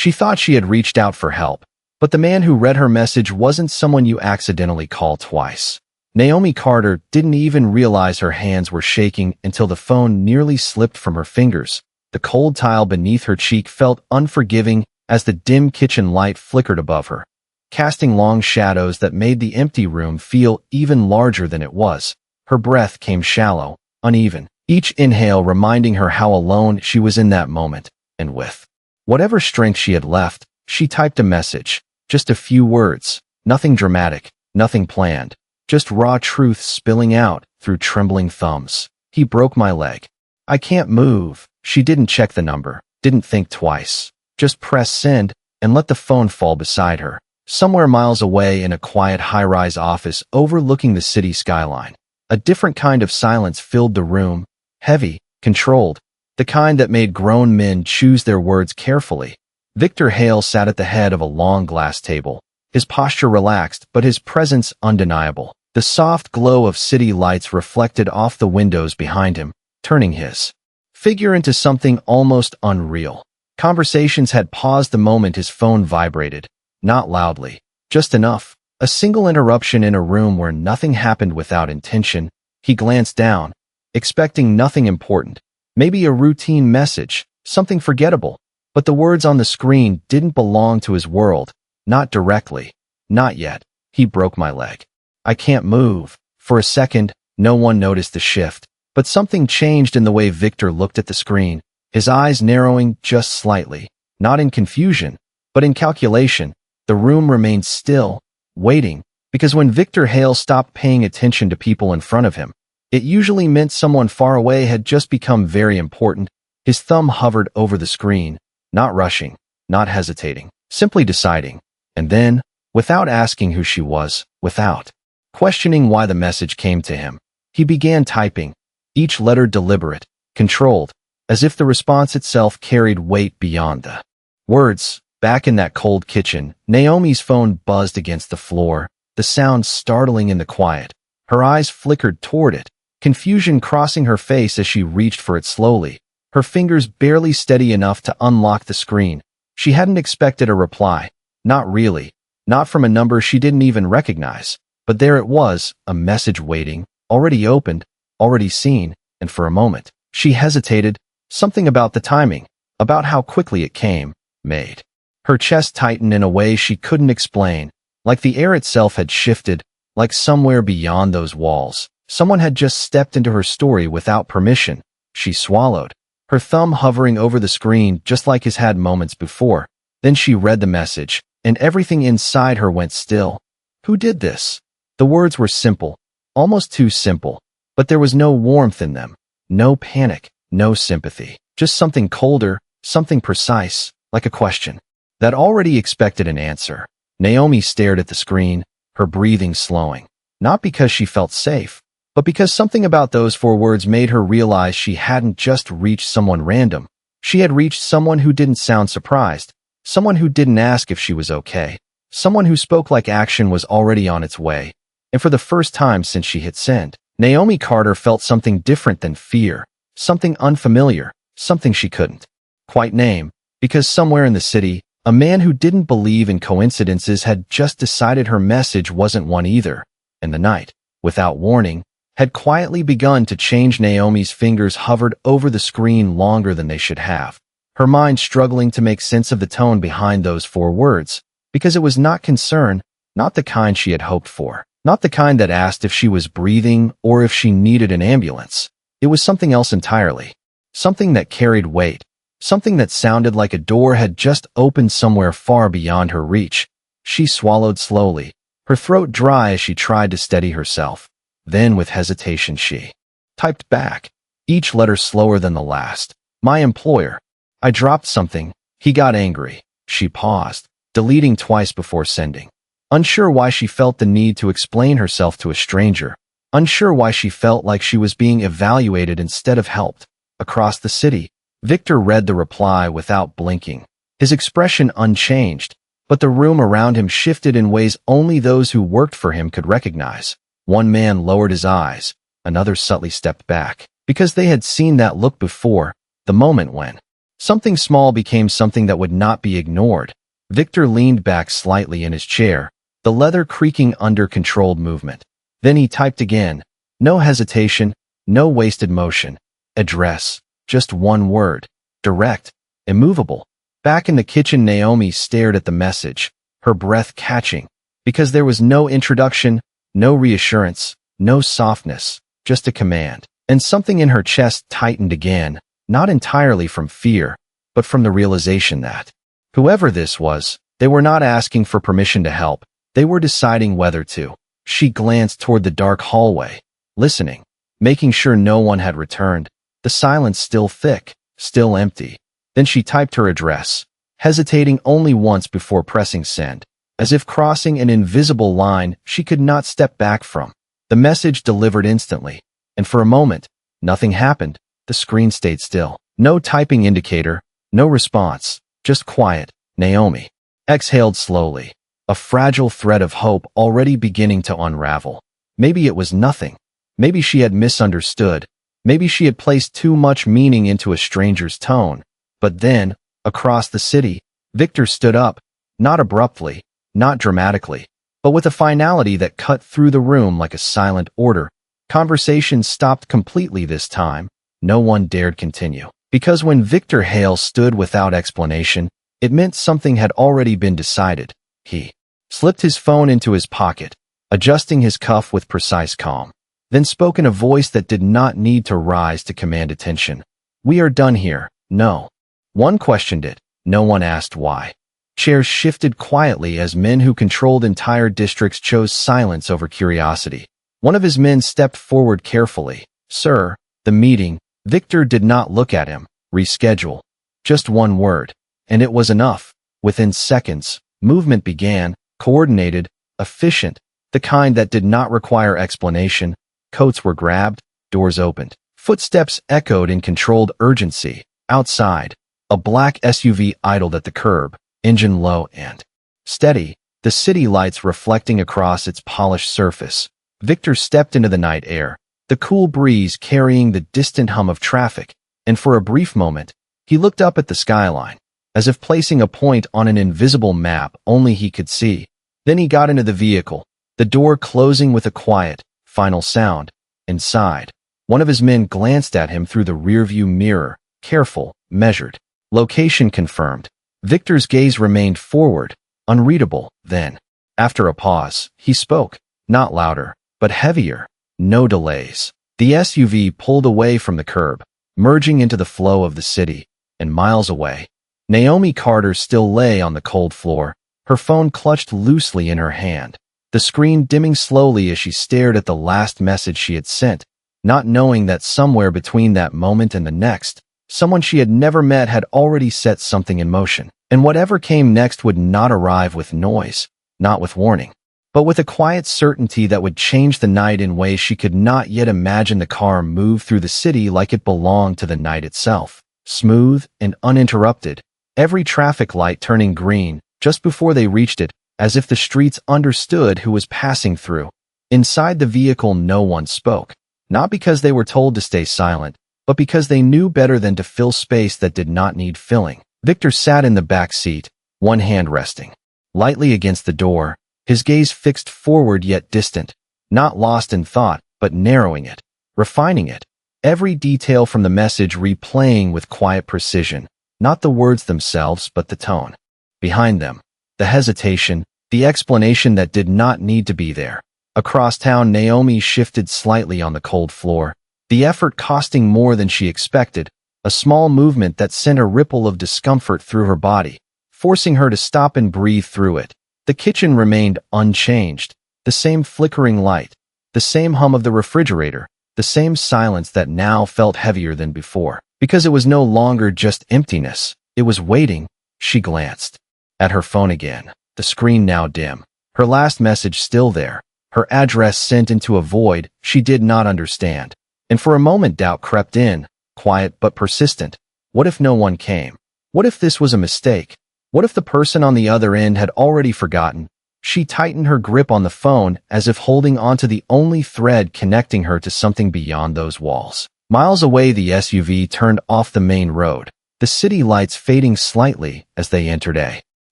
She thought she had reached out for help, but the man who read her message wasn't someone you accidentally call twice. Naomi Carter didn't even realize her hands were shaking until the phone nearly slipped from her fingers. The cold tile beneath her cheek felt unforgiving as the dim kitchen light flickered above her, casting long shadows that made the empty room feel even larger than it was. Her breath came shallow, uneven, each inhale reminding her how alone she was in that moment. And with whatever strength she had left, she typed a message. Just a few words, nothing dramatic, nothing planned, just raw truth spilling out through trembling thumbs. He broke my leg. I can't move. She didn't check the number, didn't think twice. Just press send and let the phone fall beside her. Somewhere miles away in a quiet high-rise office overlooking the city skyline, a different kind of silence filled the room, heavy, controlled, the kind that made grown men choose their words carefully. Victor Hale sat at the head of a long glass table, his posture relaxed but his presence undeniable. The soft glow of city lights reflected off the windows behind him, turning his figure into something almost unreal. Conversations had paused the moment his phone vibrated, not loudly, just enough. A single interruption in a room where nothing happened without intention. He glanced down, expecting nothing important, maybe a routine message, something forgettable. But the words on the screen didn't belong to his world, not directly, not yet. He broke my leg. I can't move. For a second, no one noticed the shift, but something changed in the way Victor looked at the screen, his eyes narrowing just slightly, not in confusion, but in calculation. The room remained still, waiting, because when Victor Hale stopped paying attention to people in front of him, it usually meant someone far away had just become very important. His thumb hovered over the screen, not rushing, not hesitating, simply deciding. And then, without asking who she was, without questioning why the message came to him, he began typing, each letter deliberate, controlled, as if the response itself carried weight beyond the words. Back in that cold kitchen, Naomi's phone buzzed against the floor, the sound startling in the quiet. Her eyes flickered toward it, confusion crossing her face as she reached for it slowly, her fingers barely steady enough to unlock the screen. She hadn't expected a reply. Not really. Not from a number she didn't even recognize. But there it was, a message waiting, already opened, already seen, and for a moment, she hesitated. Something about the timing, about how quickly it came, made her chest tighten in a way she couldn't explain, like the air itself had shifted, like somewhere beyond those walls, someone had just stepped into her story without permission. She swallowed, her thumb hovering over the screen just like his had moments before. Then she read the message, and everything inside her went still. Who did this? The words were simple, almost too simple, but there was no warmth in them, no panic, no sympathy, just something colder, something precise, like a question that already expected an answer. Naomi stared at the screen, her breathing slowing, not because she felt safe, but because something about those 4 words made her realize she hadn't just reached someone random. She had reached someone who didn't sound surprised, someone who didn't ask if she was okay, someone who spoke like action was already on its way. And for the first time since she hit send, Naomi Carter felt something different than fear, something unfamiliar, something she couldn't quite name, because somewhere in the city, a man who didn't believe in coincidences had just decided her message wasn't one either, and the night, without warning, had quietly begun to change. Naomi's fingers hovered over the screen longer than they should have, her mind struggling to make sense of the tone behind those 4 words, because it was not concern, not the kind she had hoped for, not the kind that asked if she was breathing or if she needed an ambulance. It was something else entirely, something that carried weight, something that sounded like a door had just opened somewhere far beyond her reach. She swallowed slowly, her throat dry as she tried to steady herself. Then with hesitation she typed back, each letter slower than the last. My employer. I dropped something. He got angry. She paused, deleting twice before sending. Unsure why she felt the need to explain herself to a stranger. Unsure why she felt like she was being evaluated instead of helped. Across the city, Victor read the reply without blinking, his expression unchanged, but the room around him shifted in ways only those who worked for him could recognize. One man lowered his eyes, another subtly stepped back, because they had seen that look before, the moment when Something small became something that would not be ignored. Victor leaned back slightly in his chair, the leather creaking under controlled movement. Then he typed again. No hesitation, no wasted motion. Address. Just one word. Direct. Immovable. Back in the kitchen, Naomi stared at the message, her breath catching, because there was no introduction, no reassurance, no softness, just a command. And something in her chest tightened again, not entirely from fear, but from the realization that whoever this was, they were not asking for permission to help, they were deciding whether to. She glanced toward the dark hallway, listening, making sure no one had returned, the silence still thick, still empty. Then she typed her address, hesitating only once before pressing send, as if crossing an invisible line she could not step back from. The message delivered instantly, and for a moment, nothing happened. The screen stayed still. No typing indicator, no response, just quiet. Naomi exhaled slowly, a fragile thread of hope already beginning to unravel. Maybe it was nothing. Maybe she had misunderstood. Maybe she had placed too much meaning into a stranger's tone. But then, across the city, Victor stood up, not abruptly, not dramatically, but with a finality that cut through the room like a silent order. Conversation stopped completely this time. No one dared continue. Because when Victor Hale stood without explanation, it meant something had already been decided. He slipped his phone into his pocket, adjusting his cuff with precise calm, then spoke in a voice that did not need to rise to command attention. We are done here. No. One questioned it. No one asked why. Chairs shifted quietly as men who controlled entire districts chose silence over curiosity. One of his men stepped forward carefully. Sir, the meeting. Victor did not look at him. Reschedule. Just one word. And it was enough. Within seconds, movement began, coordinated, efficient, the kind that did not require explanation. Coats were grabbed, doors opened. Footsteps echoed in controlled urgency. Outside, a black SUV idled at the curb, engine low and steady, the city lights reflecting across its polished surface. Victor stepped into the night air, the cool breeze carrying the distant hum of traffic, and for a brief moment, he looked up at the skyline, as if placing a point on an invisible map only he could see. Then he got into the vehicle, the door closing with a quiet, final sound. Inside, one of his men glanced at him through the rearview mirror, careful, measured. Location confirmed. Victor's gaze remained forward, unreadable. Then, after a pause, he spoke, not louder, but heavier. No delays. The SUV pulled away from the curb, merging into the flow of the city, and miles away, Naomi Carter still lay on the cold floor, her phone clutched loosely in her hand, the screen dimming slowly as she stared at the last message she had sent, not knowing that somewhere between that moment and the next, someone she had never met had already set something in motion, and whatever came next would not arrive with noise, not with warning, but with a quiet certainty that would change the night in ways she could not yet imagine. The car moved through the city like it belonged to the night itself, smooth and uninterrupted, every traffic light turning green just before they reached it, as if the streets understood who was passing through. Inside the vehicle, no one spoke, not because they were told to stay silent, but because they knew better than to fill space that did not need filling. Victor sat in the back seat, one hand resting lightly against the door, his gaze fixed forward yet distant, not lost in thought, but narrowing it, refining it, every detail from the message replaying with quiet precision, not the words themselves but the tone behind them, the hesitation, the explanation that did not need to be there. Across town, Naomi shifted slightly on the cold floor, the effort costing more than she expected, a small movement that sent a ripple of discomfort through her body, forcing her to stop and breathe through it. The kitchen remained unchanged, the same flickering light, the same hum of the refrigerator, the same silence that now felt heavier than before. Because it was no longer just emptiness, it was waiting. She glanced at her phone again, the screen now dim, her last message still there, her address sent into a void she did not understand. And for a moment doubt crept in, quiet but persistent. What if no one came? What if this was a mistake? What if the person on the other end had already forgotten? She tightened her grip on the phone as if holding onto the only thread connecting her to something beyond those walls. Miles away, the SUV turned off the main road, the city lights fading slightly as they entered a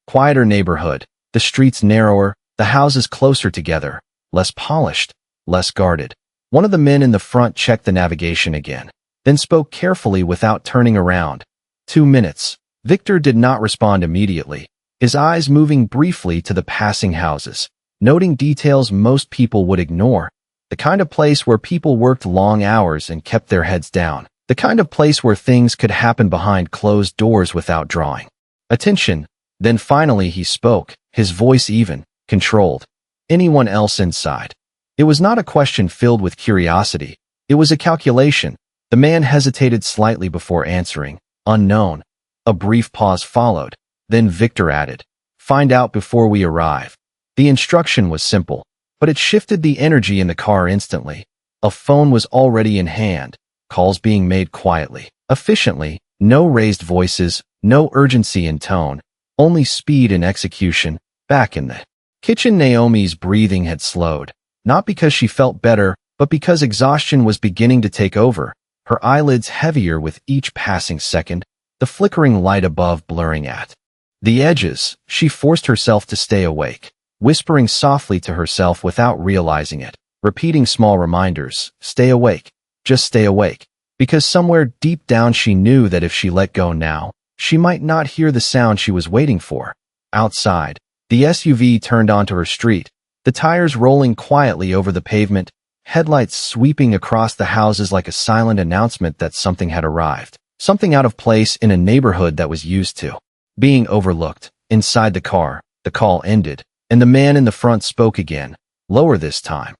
quieter neighborhood, the streets narrower, the houses closer together, less polished, less guarded. One of the men in the front checked the navigation again, then spoke carefully without turning around. 2 minutes. Victor did not respond immediately, his eyes moving briefly to the passing houses, noting details most people would ignore. The kind of place where people worked long hours and kept their heads down. The kind of place where things could happen behind closed doors without drawing attention. Then finally he spoke, his voice even, controlled. Anyone else inside? It was not a question filled with curiosity. It was a calculation. The man hesitated slightly before answering. Unknown. A brief pause followed. Then Victor added, "Find out before we arrive." The instruction was simple, but it shifted the energy in the car instantly. A phone was already in hand, calls being made quietly, efficiently, no raised voices, no urgency in tone, only speed and execution. Back in the kitchen, Naomi's breathing had slowed, not because she felt better, but because exhaustion was beginning to take over, her eyelids heavier with each passing second, the flickering light above blurring at the edges. She forced herself to stay awake, whispering softly to herself without realizing it, repeating small reminders, stay awake, just stay awake, because somewhere deep down she knew that if she let go now, she might not hear the sound she was waiting for. Outside, the SUV turned onto her street, the tires rolling quietly over the pavement, headlights sweeping across the houses like a silent announcement that something had arrived, something out of place in a neighborhood that was used to being overlooked. Inside the car, the call ended, and the man in the front spoke again, lower this time.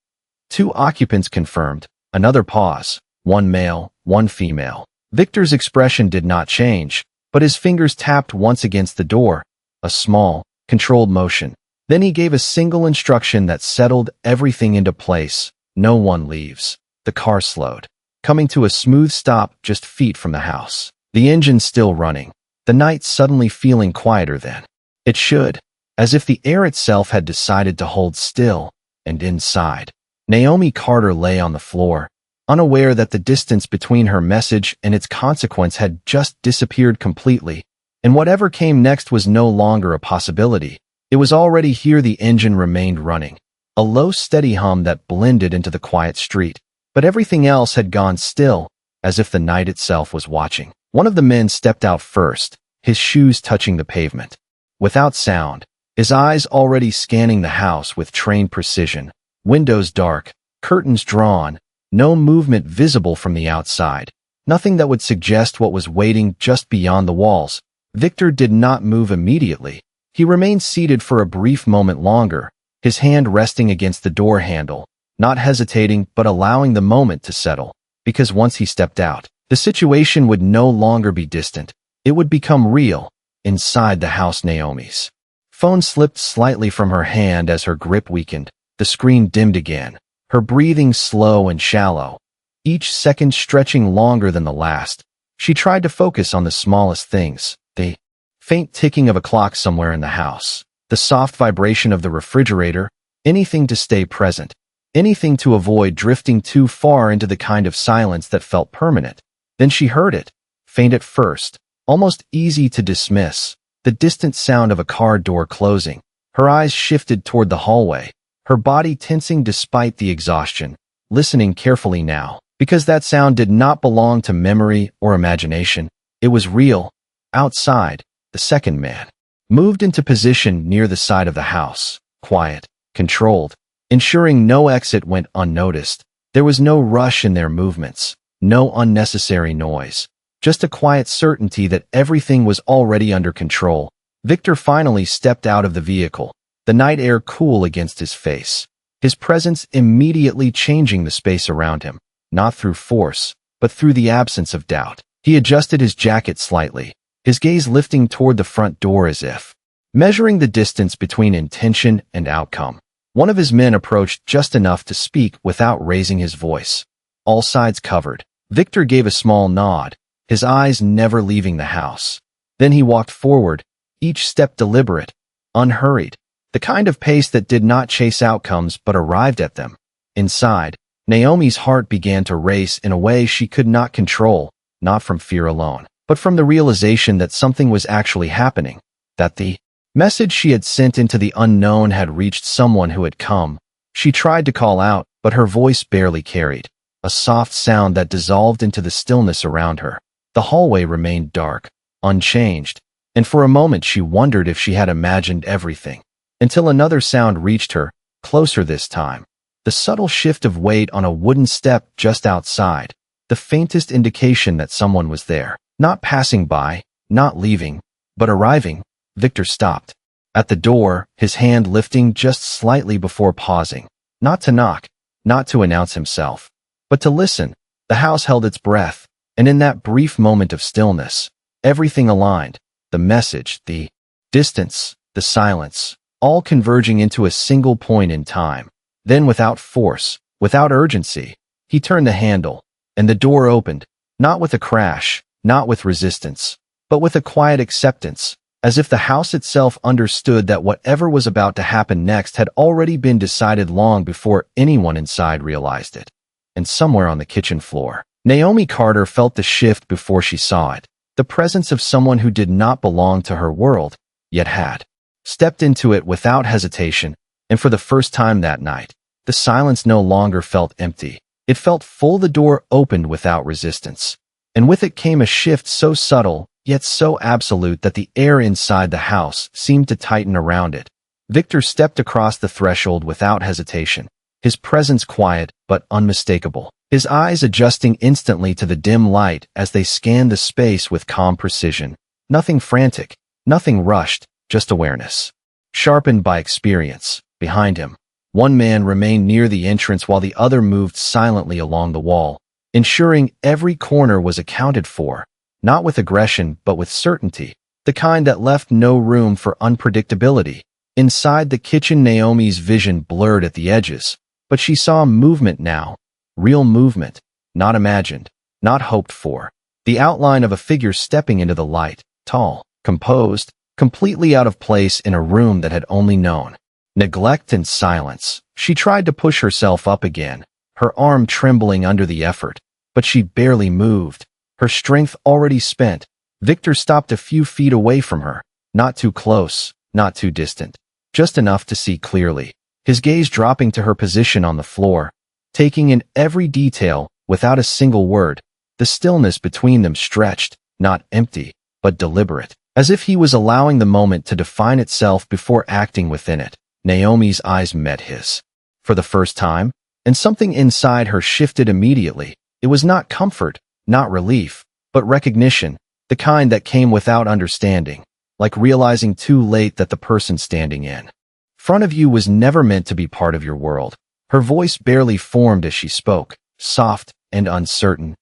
2 occupants confirmed. Another pause. 1 male, 1 female. Victor's expression did not change, but his fingers tapped once against the door, a small, controlled motion. Then he gave a single instruction that settled everything into place. No one leaves. The car slowed, coming to a smooth stop just feet from the house. The engine still running, the night suddenly feeling quieter than it should, as if the air itself had decided to hold still. And inside, Naomi Carter lay on the floor, unaware that the distance between her message and its consequence had just disappeared completely, and whatever came next was no longer a possibility. It was already here. The engine remained running, a low steady hum that blended into the quiet street, but everything else had gone still, as if the night itself was watching. One of the men stepped out first, his shoes touching the pavement. Without sound, his eyes already scanning the house with trained precision, windows dark, curtains drawn, no movement visible from the outside, nothing that would suggest what was waiting just beyond the walls. Victor did not move immediately. He remained seated for a brief moment longer, his hand resting against the door handle, not hesitating but allowing the moment to settle, because once he stepped out, the situation would no longer be distant. It would become real. Inside the house, Naomi's phone slipped slightly from her hand as her grip weakened. The screen dimmed again, her breathing slow and shallow, each second stretching longer than the last. She tried to focus on the smallest things, the faint ticking of a clock somewhere in the house, the soft vibration of the refrigerator, anything to stay present, anything to avoid drifting too far into the kind of silence that felt permanent. Then she heard it, faint at first, almost easy to dismiss, the distant sound of a car door closing. Her eyes shifted toward the hallway, her body tensing despite the exhaustion, listening carefully now, because that sound did not belong to memory or imagination. It was real. Outside, the second man moved into position near the side of the house, quiet, controlled, ensuring no exit went unnoticed. There was no rush in their movements, no unnecessary noise, just a quiet certainty that everything was already under control. Victor finally stepped out of the vehicle, the night air cool against his face, his presence immediately changing the space around him, not through force, but through the absence of doubt. He adjusted his jacket slightly, his gaze lifting toward the front door as if measuring the distance between intention and outcome. One of his men approached just enough to speak without raising his voice. All sides covered. Victor gave a small nod, his eyes never leaving the house. Then he walked forward, each step deliberate, unhurried, the kind of pace that did not chase outcomes but arrived at them. Inside, Naomi's heart began to race in a way she could not control, not from fear alone, but from the realization that something was actually happening, that the message she had sent into the unknown had reached someone who had come. She tried to call out, but her voice barely carried, a soft sound that dissolved into the stillness around her. The hallway remained dark, unchanged, and for a moment she wondered if she had imagined everything. Until another sound reached her, closer this time. The subtle shift of weight on a wooden step just outside, the faintest indication that someone was there. Not passing by, not leaving, but arriving. Victor stopped. At the door, his hand lifting just slightly before pausing. Not to knock, not to announce himself, but to listen. The house held its breath, and in that brief moment of stillness, everything aligned. The message, the distance, the silence, all converging into a single point in time. Then without force, without urgency, he turned the handle, and the door opened, not with a crash, not with resistance, but with a quiet acceptance, as if the house itself understood that whatever was about to happen next had already been decided long before anyone inside realized it. And somewhere on the kitchen floor, Naomi Carter felt the shift before she saw it, the presence of someone who did not belong to her world, yet had stepped into it without hesitation, and for the first time that night, the silence no longer felt empty. It felt full. The door opened without resistance, and with it came a shift so subtle, yet so absolute that the air inside the house seemed to tighten around it. Victor stepped across the threshold without hesitation, his presence quiet but unmistakable, his eyes adjusting instantly to the dim light as they scanned the space with calm precision. Nothing frantic, nothing rushed, just awareness, sharpened by experience. Behind him, one man remained near the entrance while the other moved silently along the wall, ensuring every corner was accounted for. Not with aggression, but with certainty, the kind that left no room for unpredictability. Inside the kitchen, Naomi's vision blurred at the edges, but she saw movement now. Real movement, not imagined, not hoped for. The outline of a figure stepping into the light, tall, composed, completely out of place in a room that had only known neglect and silence. She tried to push herself up again, her arm trembling under the effort, but she barely moved, her strength already spent. Victor stopped a few feet away from her, not too close, not too distant, just enough to see clearly, his gaze dropping to her position on the floor, taking in every detail without a single word. The stillness between them stretched, not empty, but deliberate, as if he was allowing the moment to define itself before acting within it. Naomi's eyes met his for the first time, and something inside her shifted immediately. It was not comfort, not relief, but recognition, the kind that came without understanding, like realizing too late that the person standing in front of you was never meant to be part of your world. Her voice barely formed as she spoke, soft and uncertain.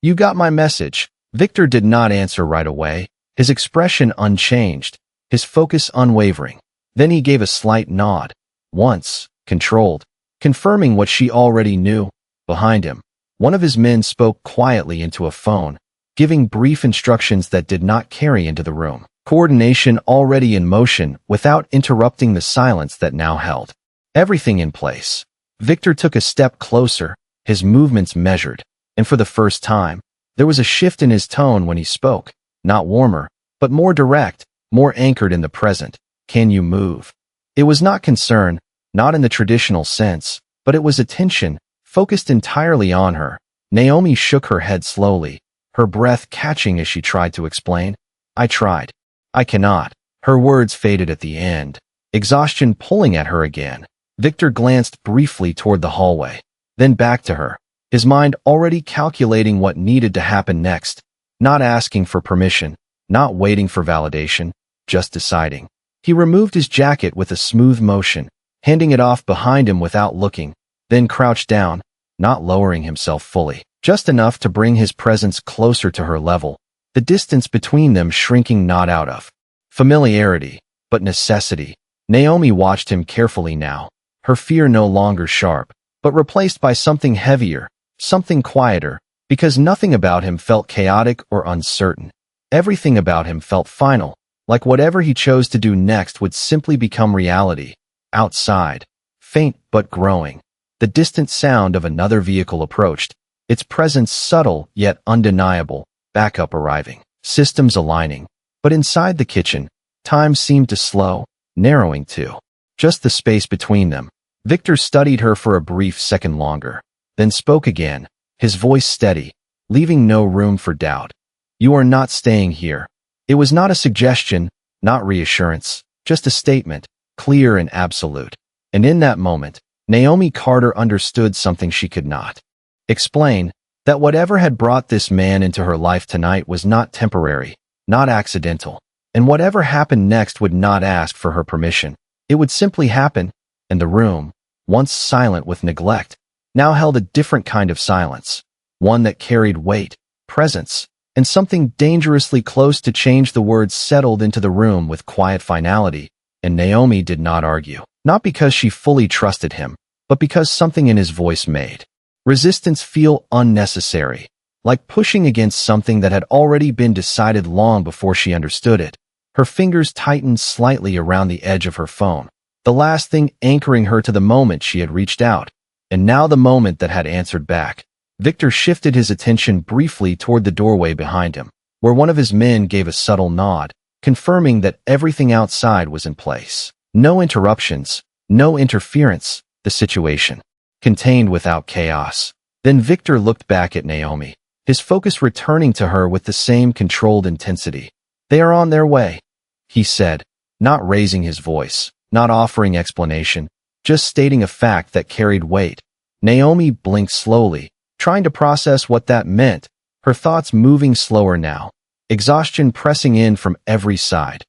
"You got my message." Victor did not answer right away, his expression unchanged, his focus unwavering. Then he gave a slight nod, once, controlled, confirming what she already knew. Behind him, one of his men spoke quietly into a phone, giving brief instructions that did not carry into the room. Coordination already in motion without interrupting the silence that now held everything in place. Victor took a step closer, his movements measured, and for the first time, there was a shift in his tone when he spoke, not warmer, but more direct, more anchored in the present. "Can you move?" It was not concern, not in the traditional sense, but it was attention, focused entirely on her. Naomi shook her head slowly, her breath catching as she tried to explain. "I tried. I cannot." Her words faded at the end, exhaustion pulling at her again. Victor glanced briefly toward the hallway, then back to her, his mind already calculating what needed to happen next, not asking for permission, not waiting for validation, just deciding. He removed his jacket with a smooth motion, handing it off behind him without looking, then crouched down, not lowering himself fully, just enough to bring his presence closer to her level, the distance between them shrinking not out of familiarity, but necessity. Naomi watched him carefully now, her fear no longer sharp, but replaced by something heavier, something quieter, because nothing about him felt chaotic or uncertain. Everything about him felt final, like whatever he chose to do next would simply become reality. Outside, faint but growing, the distant sound of another vehicle approached, its presence subtle yet undeniable, backup arriving, systems aligning. But inside the kitchen, time seemed to slow, narrowing to just the space between them. Victor studied her for a brief second longer, then spoke again, his voice steady, leaving no room for doubt. "You are not staying here." It was not a suggestion, not reassurance, just a statement, clear and absolute. And in that moment, Naomi Carter understood something she could not explain, that whatever had brought this man into her life tonight was not temporary, not accidental, and whatever happened next would not ask for her permission. It would simply happen, and the room, once silent with neglect, now held a different kind of silence, one that carried weight, presence, and something dangerously close to change. The words settled into the room with quiet finality, and Naomi did not argue, not because she fully trusted him, but because something in his voice made resistance feel unnecessary, like pushing against something that had already been decided long before she understood it. Her fingers tightened slightly around the edge of her phone, the last thing anchoring her to the moment she had reached out, and now the moment that had answered back. Victor shifted his attention briefly toward the doorway behind him, where one of his men gave a subtle nod, confirming that everything outside was in place. No interruptions, no interference, the situation contained without chaos. Then Victor looked back at Naomi, his focus returning to her with the same controlled intensity. "They are on their way," he said, not raising his voice, not offering explanation, just stating a fact that carried weight. Naomi blinked slowly, trying to process what that meant, her thoughts moving slower now, exhaustion pressing in from every side.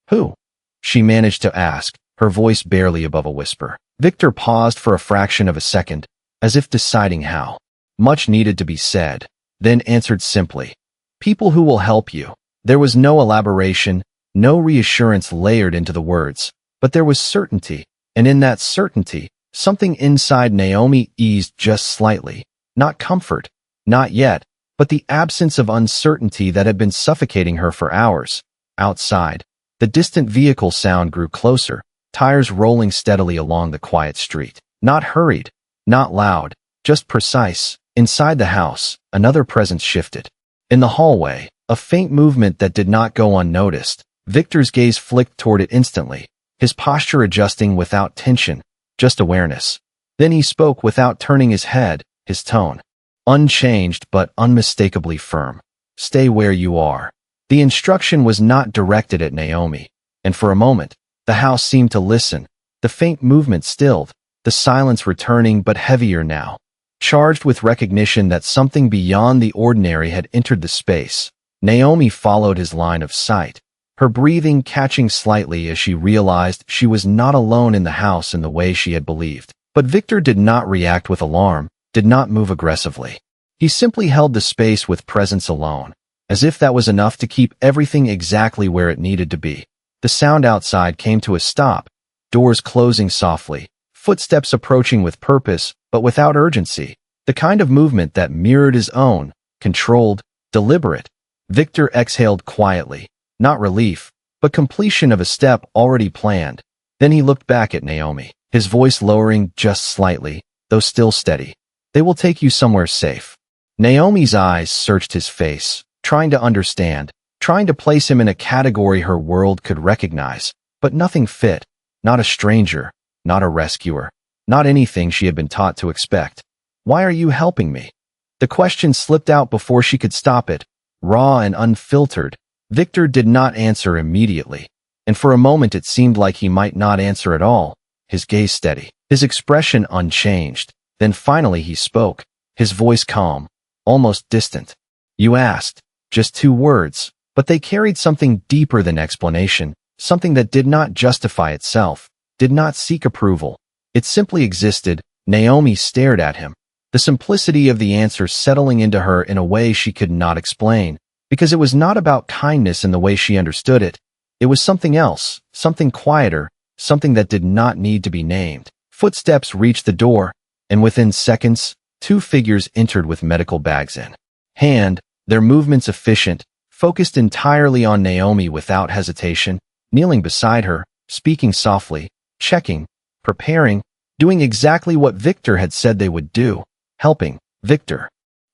"Who?" she managed to ask, her voice barely above a whisper. Victor paused for a fraction of a second, as if deciding how much needed to be said, then answered simply, "People who will help you." There was no elaboration, no reassurance layered into the words, but there was certainty, and in that certainty, something inside Naomi eased just slightly. Not comfort, not yet, but the absence of uncertainty that had been suffocating her for hours. Outside, the distant vehicle sound grew closer, tires rolling steadily along the quiet street. Not hurried, not loud, just precise. Inside the house, another presence shifted. In the hallway, a faint movement that did not go unnoticed. Victor's gaze flicked toward it instantly, his posture adjusting without tension, just awareness. Then he spoke without turning his head, his tone unchanged but unmistakably firm. "Stay where you are." The instruction was not directed at Naomi, and for a moment, the house seemed to listen. The faint movement stilled, the silence returning but heavier now, charged with recognition that something beyond the ordinary had entered the space. Naomi followed his line of sight, her breathing catching slightly as she realized she was not alone in the house in the way she had believed. But Victor did not react with alarm, did not move aggressively. He simply held the space with presence alone, as if that was enough to keep everything exactly where it needed to be. The sound outside came to a stop, doors closing softly, footsteps approaching with purpose, but without urgency, the kind of movement that mirrored his own, controlled, deliberate. Victor exhaled quietly, not relief, but completion of a step already planned. Then he looked back at Naomi, his voice lowering just slightly, though still steady. "They will take you somewhere safe." Naomi's eyes searched his face, trying to understand, trying to place him in a category her world could recognize, but nothing fit. Not a stranger, not a rescuer, not anything she had been taught to expect. "Why are you helping me?" The question slipped out before she could stop it, raw and unfiltered. Victor did not answer immediately, and for a moment it seemed like he might not answer at all, his gaze steady, his expression unchanged. Then finally he spoke, his voice calm, almost distant. "You asked." Just 2 words, but they carried something deeper than explanation, something that did not justify itself, did not seek approval. It simply existed. Naomi stared at him, the simplicity of the answer settling into her in a way she could not explain, because it was not about kindness in the way she understood it. It was something else, something quieter, something that did not need to be named. Footsteps reached the door, and within seconds, 2 figures entered with medical bags in hand, their movements efficient, focused entirely on Naomi without hesitation, kneeling beside her, speaking softly, checking, preparing, doing exactly what Victor had said they would do, helping. Victor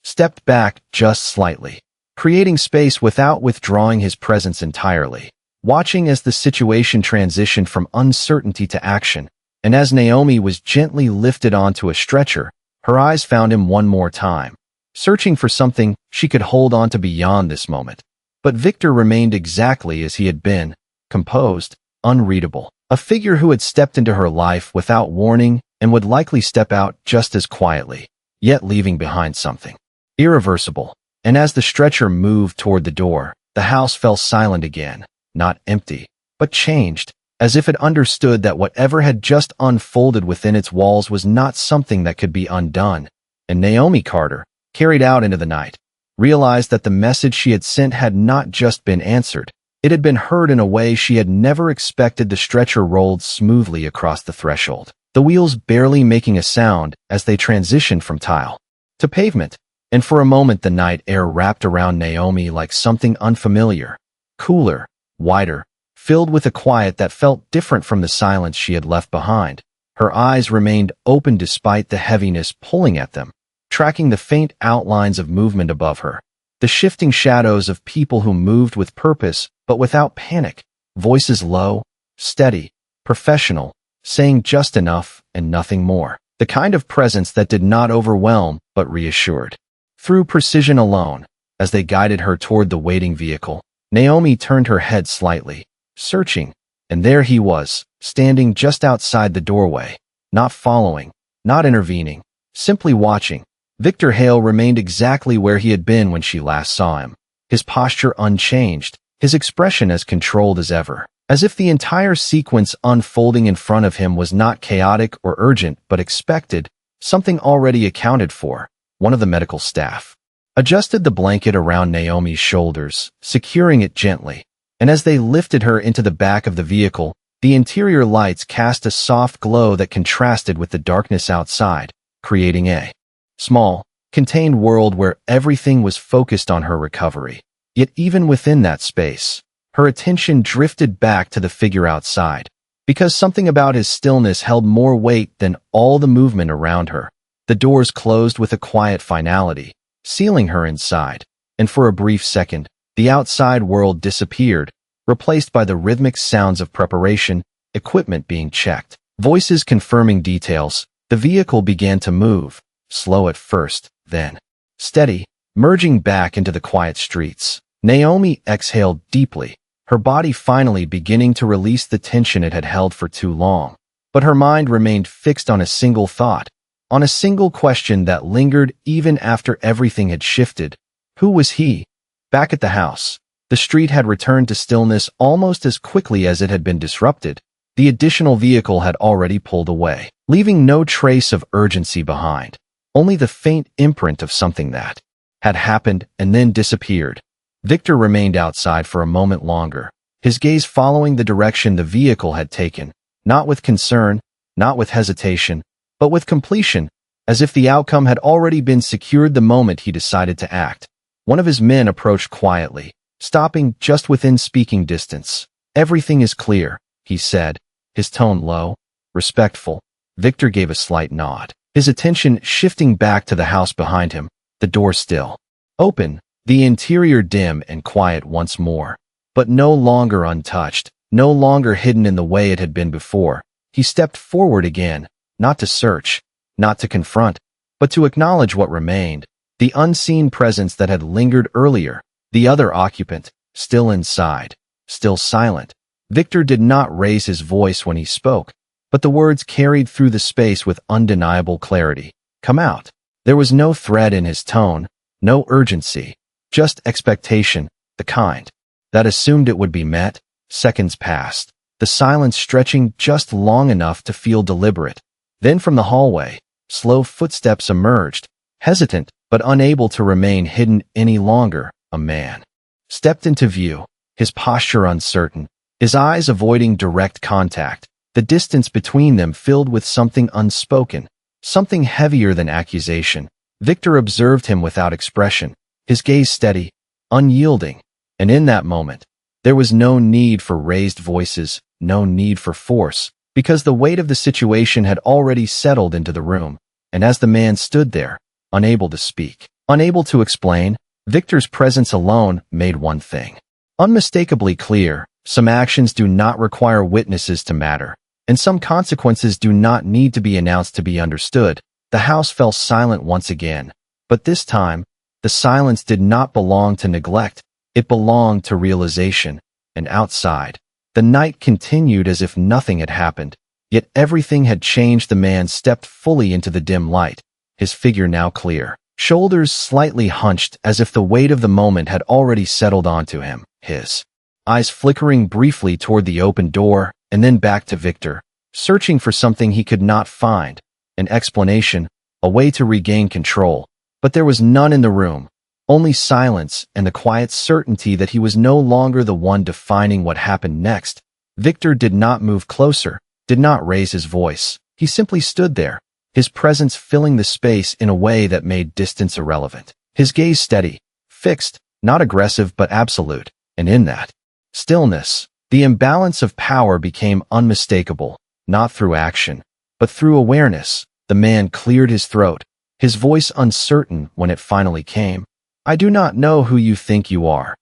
stepped back just slightly, creating space without withdrawing his presence entirely. Watching as the situation transitioned from uncertainty to action, and as Naomi was gently lifted onto a stretcher, her eyes found him one more time, searching for something she could hold on to beyond this moment. But Victor remained exactly as he had been, composed, unreadable, a figure who had stepped into her life without warning and would likely step out just as quietly, yet leaving behind something irreversible. And as the stretcher moved toward the door, the house fell silent again, not empty, but changed, as if it understood that whatever had just unfolded within its walls was not something that could be undone. And Naomi Carter, carried out into the night, realized that the message she had sent had not just been answered, it had been heard in a way she had never expected. The stretcher rolled smoothly across the threshold, the wheels barely making a sound as they transitioned from tile to pavement, and for a moment the night air wrapped around Naomi like something unfamiliar, cooler, wider, filled with a quiet that felt different from the silence she had left behind. Her eyes remained open despite the heaviness pulling at them, tracking the faint outlines of movement above her, the shifting shadows of people who moved with purpose but without panic, voices low, steady, professional, saying just enough and nothing more, the kind of presence that did not overwhelm but reassured. Through precision alone, as they guided her toward the waiting vehicle, Naomi turned her head slightly, searching, and there he was, standing just outside the doorway, not following, not intervening, simply watching. Victor Hale remained exactly where he had been when she last saw him, his posture unchanged, his expression as controlled as ever, as if the entire sequence unfolding in front of him was not chaotic or urgent but expected, something already accounted for. One of the medical staff adjusted the blanket around Naomi's shoulders, securing it gently, and as they lifted her into the back of the vehicle, the interior lights cast a soft glow that contrasted with the darkness outside, creating a small, contained world where everything was focused on her recovery. Yet even within that space, her attention drifted back to the figure outside, because something about his stillness held more weight than all the movement around her. The doors closed with a quiet finality, sealing her inside, and for a brief second, the outside world disappeared, replaced by the rhythmic sounds of preparation, equipment being checked, voices confirming details. The vehicle began to move, slow at first, then steady, merging back into the quiet streets. Naomi exhaled deeply, her body finally beginning to release the tension it had held for too long. But her mind remained fixed on a single thought, on a single question that lingered even after everything had shifted. Who was he? Back at the house, the street had returned to stillness almost as quickly as it had been disrupted. The additional vehicle had already pulled away, leaving no trace of urgency behind, only the faint imprint of something that had happened and then disappeared. Victor remained outside for a moment longer, his gaze following the direction the vehicle had taken, not with concern, not with hesitation, but with completion, as if the outcome had already been secured the moment he decided to act. One of his men approached quietly, stopping just within speaking distance. "Everything is clear," he said, his tone low, respectful. Victor gave a slight nod, his attention shifting back to the house behind him, the door still open, the interior dim and quiet once more, but no longer untouched, no longer hidden in the way it had been before. He stepped forward again, not to search, not to confront, but to acknowledge what remained, the unseen presence that had lingered earlier, the other occupant, still inside, still silent. Victor did not raise his voice when he spoke, but the words carried through the space with undeniable clarity. "Come out." There was no threat in his tone, no urgency, just expectation, the kind that assumed it would be met. Seconds passed, the silence stretching just long enough to feel deliberate. Then from the hallway, slow footsteps emerged, hesitant but unable to remain hidden any longer. A man stepped into view, his posture uncertain, his eyes avoiding direct contact, the distance between them filled with something unspoken, something heavier than accusation. Victor observed him without expression, his gaze steady, unyielding, and in that moment, there was no need for raised voices, no need for force, because the weight of the situation had already settled into the room, and as the man stood there, unable to speak, unable to explain, Victor's presence alone made one thing unmistakably clear: some actions do not require witnesses to matter, and some consequences do not need to be announced to be understood. The house fell silent once again, but this time, the silence did not belong to neglect, it belonged to realization. And outside, the night continued as if nothing had happened, yet everything had changed. The man stepped fully into the dim light, his figure now clear, shoulders slightly hunched as if the weight of the moment had already settled onto him, his eyes flickering briefly toward the open door and then back to Victor, searching for something he could not find, an explanation, a way to regain control. But there was none in the room, only silence and the quiet certainty that he was no longer the one defining what happened next. Victor did not move closer, did not raise his voice. He simply stood there, his presence filling the space in a way that made distance irrelevant. His gaze steady, fixed, not aggressive but absolute, and in that stillness, the imbalance of power became unmistakable, not through action, but through awareness. The man cleared his throat, his voice uncertain when it finally came. "I do not know who you think you are."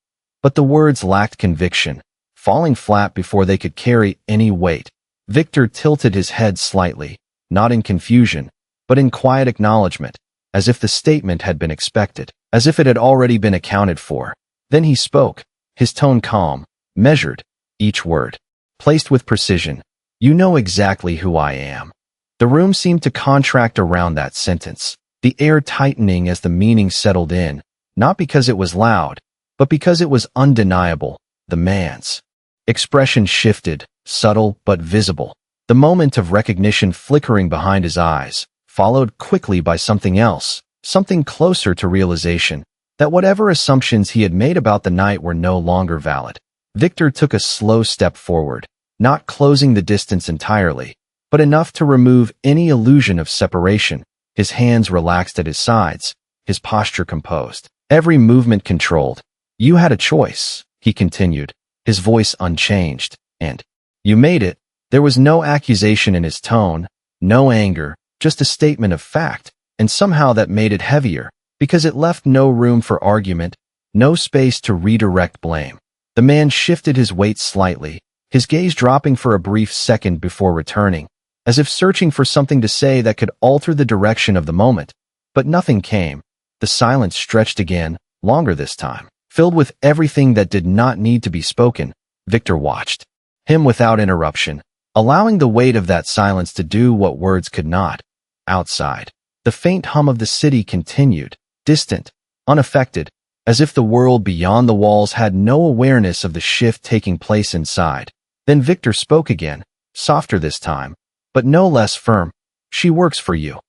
But the words lacked conviction, falling flat before they could carry any weight. Victor tilted his head slightly, not in confusion, but in quiet acknowledgement, as if the statement had been expected, as if it had already been accounted for. Then he spoke, his tone calm, measured, each word placed with precision. "You know exactly who I am." The room seemed to contract around that sentence, the air tightening as the meaning settled in, not because it was loud, but because it was undeniable. The man's expression shifted, subtle but visible, the moment of recognition flickering behind his eyes, followed quickly by something else, something closer to realization, that whatever assumptions he had made about the night were no longer valid. Victor took a slow step forward, not closing the distance entirely, but enough to remove any illusion of separation. His hands relaxed at his sides, his posture composed, every movement controlled. "You had a choice," he continued, his voice unchanged, "and you made it." There was no accusation in his tone, no anger, just a statement of fact, and somehow that made it heavier, because it left no room for argument, no space to redirect blame. The man shifted his weight slightly, his gaze dropping for a brief second before returning, as if searching for something to say that could alter the direction of the moment. But nothing came. The silence stretched again, longer this time, filled with everything that did not need to be spoken. Victor watched him without interruption, allowing the weight of that silence to do what words could not. Outside, the faint hum of the city continued, distant, unaffected, as if the world beyond the walls had no awareness of the shift taking place inside. Then Victor spoke again, softer this time, but no less firm. "She works for you."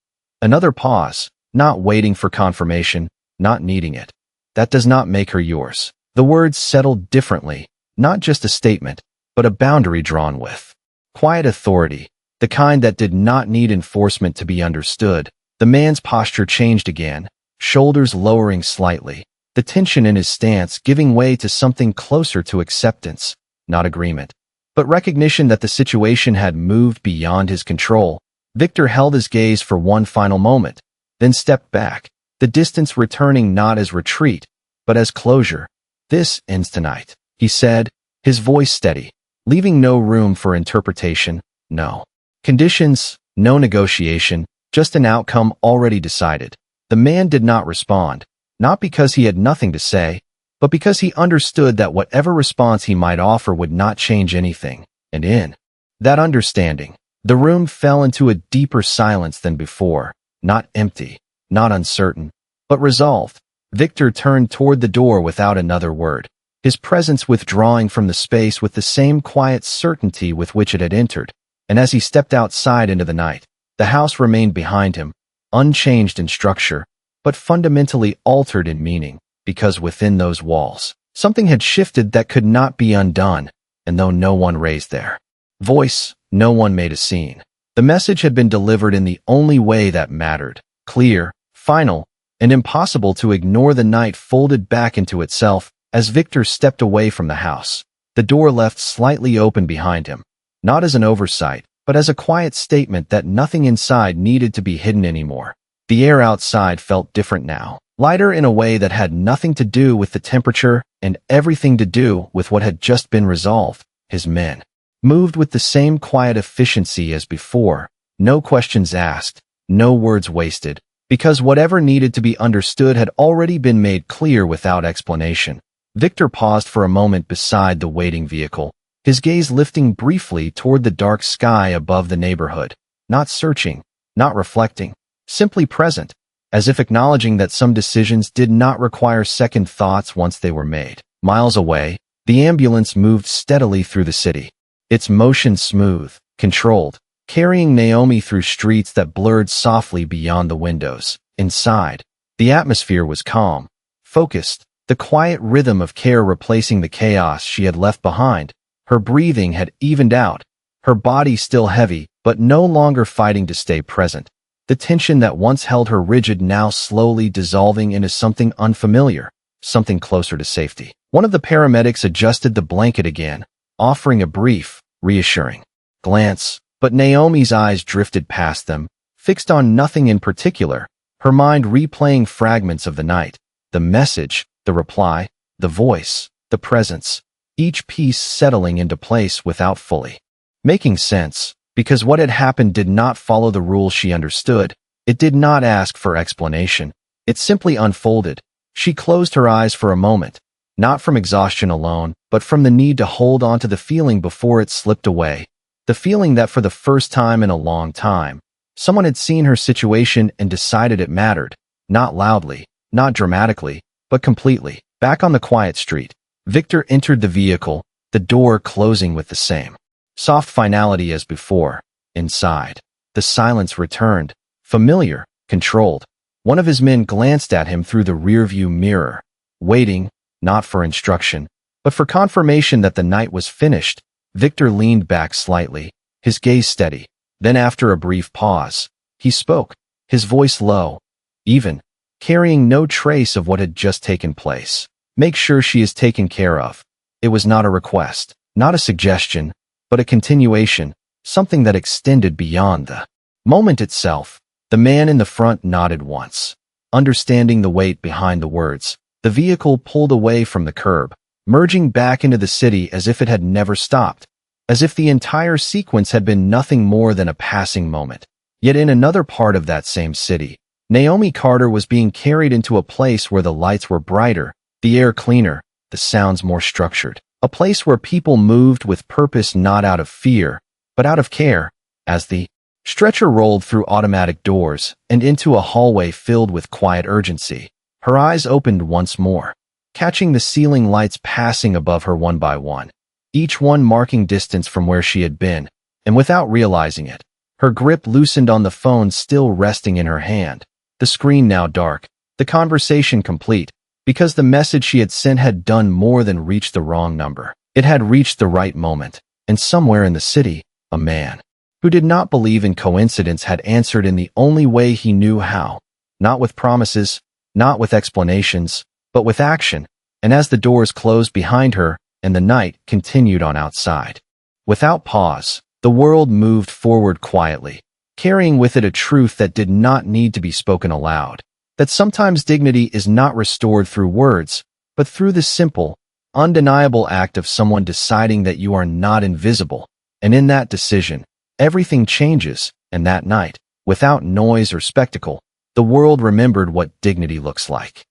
Another pause, not waiting for confirmation, not needing it. "That does not make her yours." The words settled differently, not just a statement, but a boundary drawn with quiet authority, the kind that did not need enforcement to be understood. The man's posture changed again, shoulders lowering slightly, the tension in his stance giving way to something closer to acceptance, not agreement, but recognition that the situation had moved beyond his control. Victor held his gaze for one final moment, then stepped back, the distance returning not as retreat, but as closure. "This ends tonight," he said, his voice steady, leaving no room for interpretation, no conditions, no negotiation, just an outcome already decided. The man did not respond, not because he had nothing to say, but because he understood that whatever response he might offer would not change anything. And in that understanding, the room fell into a deeper silence than before, not empty, not uncertain, but resolved. Victor turned toward the door without another word, his presence withdrawing from the space with the same quiet certainty with which it had entered. And as he stepped outside into the night, the house remained behind him, unchanged in structure, but fundamentally altered in meaning, because within those walls, something had shifted that could not be undone, and though no one raised their voice, no one made a scene. The message had been delivered in the only way that mattered, clear, final, and impossible to ignore. The night folded back into itself as Victor stepped away from the house, the door left slightly open behind him, not as an oversight, but as a quiet statement that nothing inside needed to be hidden anymore. The air outside felt different now, lighter in a way that had nothing to do with the temperature and everything to do with what had just been resolved. His men moved with the same quiet efficiency as before, no questions asked, no words wasted, because whatever needed to be understood had already been made clear without explanation. Victor paused for a moment beside the waiting vehicle, his gaze lifting briefly toward the dark sky above the neighborhood, not searching, not reflecting, simply present, as if acknowledging that some decisions did not require second thoughts once they were made. Miles away, the ambulance moved steadily through the city, its motion smooth, controlled, carrying Naomi through streets that blurred softly beyond the windows. Inside, the atmosphere was calm, focused, the quiet rhythm of care replacing the chaos she had left behind. Her breathing had evened out, her body still heavy, but no longer fighting to stay present. The tension that once held her rigid now slowly dissolving into something unfamiliar, something closer to safety. One of the paramedics adjusted the blanket again, offering a brief, reassuring glance, but Naomi's eyes drifted past them, fixed on nothing in particular, her mind replaying fragments of the night, the message, the reply, the voice, the presence, each piece settling into place without fully making sense, because what had happened did not follow the rules she understood. It did not ask for explanation. It simply unfolded. She closed her eyes for a moment, not from exhaustion alone, but from the need to hold on to the feeling before it slipped away. The feeling that for the first time in a long time, someone had seen her situation and decided it mattered, not loudly, not dramatically, but completely. Back on the quiet street, Victor entered the vehicle, the door closing with the same soft finality as before. Inside, the silence returned, familiar, controlled. One of his men glanced at him through the rearview mirror, waiting, not for instruction, but for confirmation that the night was finished. Victor leaned back slightly, his gaze steady. Then after a brief pause, he spoke, his voice low, even, carrying no trace of what had just taken place. Make sure she is taken care of. It was not a request, not a suggestion, but a continuation, something that extended beyond the moment itself. The man in the front nodded once, understanding the weight behind the words. The vehicle pulled away from the curb, merging back into the city as if it had never stopped, as if the entire sequence had been nothing more than a passing moment. Yet in another part of that same city, Naomi Carter was being carried into a place where the lights were brighter, the air cleaner, the sounds more structured. A place where people moved with purpose, not out of fear, but out of care. As the stretcher rolled through automatic doors and into a hallway filled with quiet urgency, her eyes opened once more, catching the ceiling lights passing above her one by one, each one marking distance from where she had been, and without realizing it, her grip loosened on the phone still resting in her hand, the screen now dark, the conversation complete, because the message she had sent had done more than reach the wrong number. It had reached the right moment, and somewhere in the city, a man who did not believe in coincidence had answered in the only way he knew how, not with promises, not with explanations, but with action. And as the doors closed behind her and the night continued on outside, without pause, the world moved forward quietly, carrying with it a truth that did not need to be spoken aloud. That sometimes dignity is not restored through words, but through the simple, undeniable act of someone deciding that you are not invisible. And in that decision, everything changes. And that night, without noise or spectacle, the world remembered what dignity looks like.